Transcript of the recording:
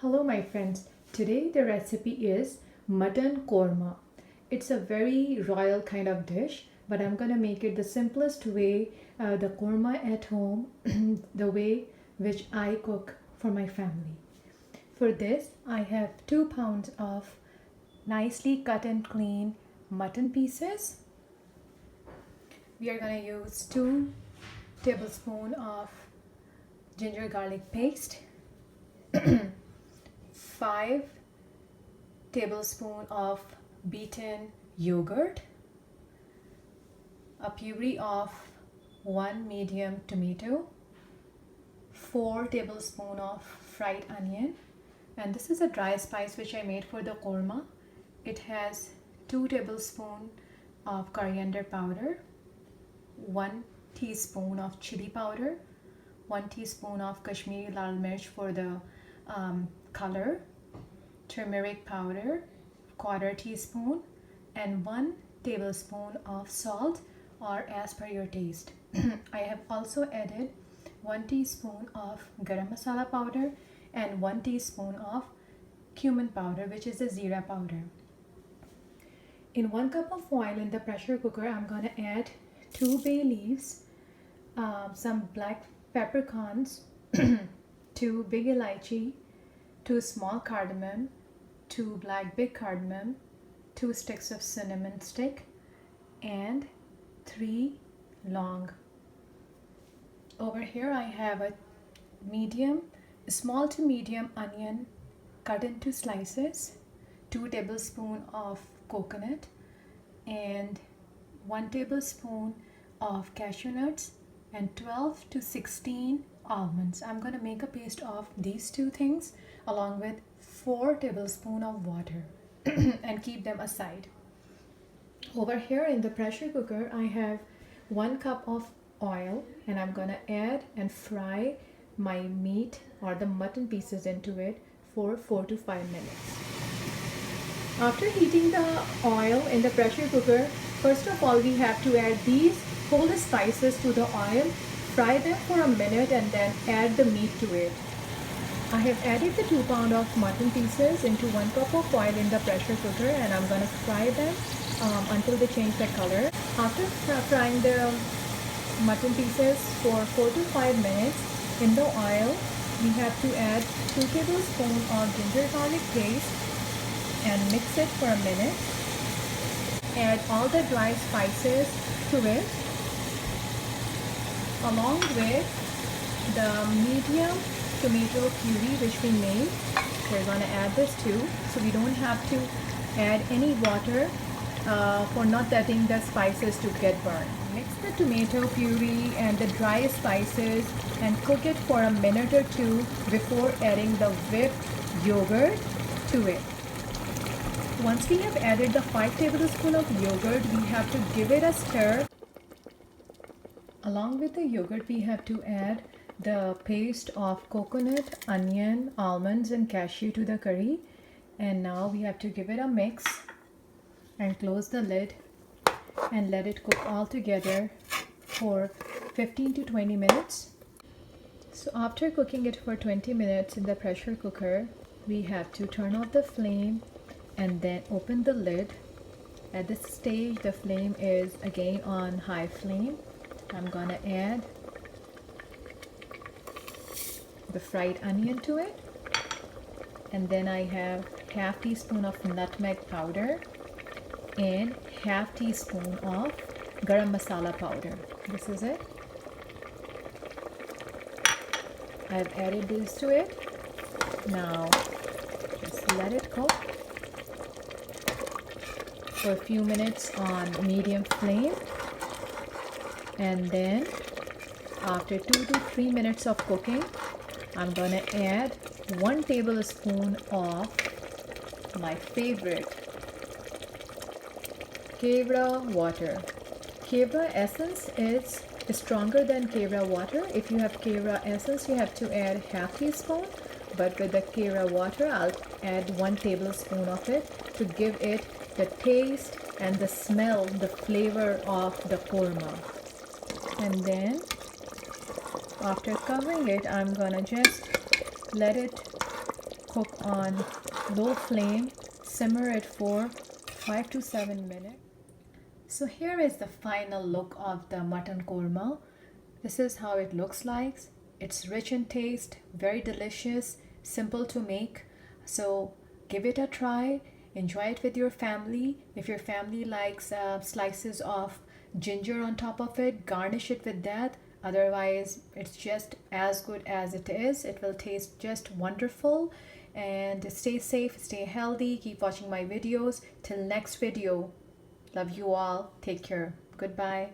Hello my friends, today the recipe is Mutton Qorma. It's a very royal kind of dish, but I'm gonna make it the simplest way, the korma at home, the way which I cook for my family. For this, I have 2 pounds of nicely cut and clean mutton pieces. We are gonna use 2 tablespoons of ginger garlic paste, 5 tablespoons of beaten yogurt, a puree of 1 medium tomato, 4 tablespoons of fried onion, and this is a dry spice which I made for the korma. It has 2 tablespoons of coriander powder, 1 teaspoon of chili powder, 1 teaspoon of Kashmiri lal mirch for the color, turmeric powder, 1/4 teaspoon, and 1 tablespoon of salt or as per your taste. I have also added 1 teaspoon of garam masala powder and 1 teaspoon of cumin powder, which is a zira powder. In 1 cup of oil in the pressure cooker, I'm going to add 2 bay leaves, some black peppercorns, 2 big elaichi, 2 small cardamom, 2 black big cardamom, 2 sticks of cinnamon stick, and 3 long. Over here I have a small to medium onion cut into slices, 2 tablespoons of coconut, and 1 tablespoon of cashew nuts, and 12 to 16 almonds. I'm going to make a paste of these 2 things along with 4 tablespoons of water and keep them aside. Over here in the pressure cooker, I have 1 cup of oil, and I'm going to add and fry my meat or the mutton pieces into it for 4 to 5 minutes. After heating the oil in the pressure cooker, first of all we have to add these whole spices to the oil, fry them for a minute, and then add the meat to it. I have added the 2 pounds of mutton pieces into 1 cup of oil in the pressure cooker, and I'm going to fry them until they change the color. After frying the mutton pieces for 4 to 5 minutes in the oil, we have to add 2 tablespoons of ginger garlic paste and mix it for a minute. Add all the dry spices to it along with the medium tomato puree which we made. We're going to add this too, so we don't have to add any water for not letting the spices to get burned. Mix the tomato puree and the dry spices and cook it for a minute or 2 before adding the whipped yogurt to it. Once we have added the 5 tablespoons of yogurt, we have to give it a stir. Along with the yogurt, we have to add the paste of coconut, onion, almonds, and cashew to the curry. And now we have to give it a mix and close the lid and let it cook all together for 15 to 20 minutes. So after cooking it for 20 minutes in the pressure cooker, we have to turn off the flame and then open the lid. At this stage, the flame is again on high flame. I'm gonna add the fried onion to it, and then I have half teaspoon of nutmeg powder and half teaspoon of garam masala powder. This is it. I've added this to it. Now just let it cook for a few minutes on medium flame, and then after 2 to 3 minutes of cooking, I'm gonna add 1 tablespoon of my favorite kevra water. Kevra essence is stronger than kevra water. If you have kevra essence, you have to add half teaspoon, but with the kevra water, I'll add 1 tablespoon of it to give it the taste and the smell, the flavor of the korma. And then after covering it, I'm gonna just let it cook on low flame, simmer it for 5 to 7 minutes. So here is the final look of the mutton korma. This is how it looks like. It's rich in taste, very delicious, simple to make. So give it a try. Enjoy it with your family. If your family likes slices of ginger on top of it, garnish it with that. Otherwise, it's just as good as it is. It will taste just wonderful. And stay safe, stay healthy, keep watching my videos. Till next video. Love you all. Take care. Goodbye.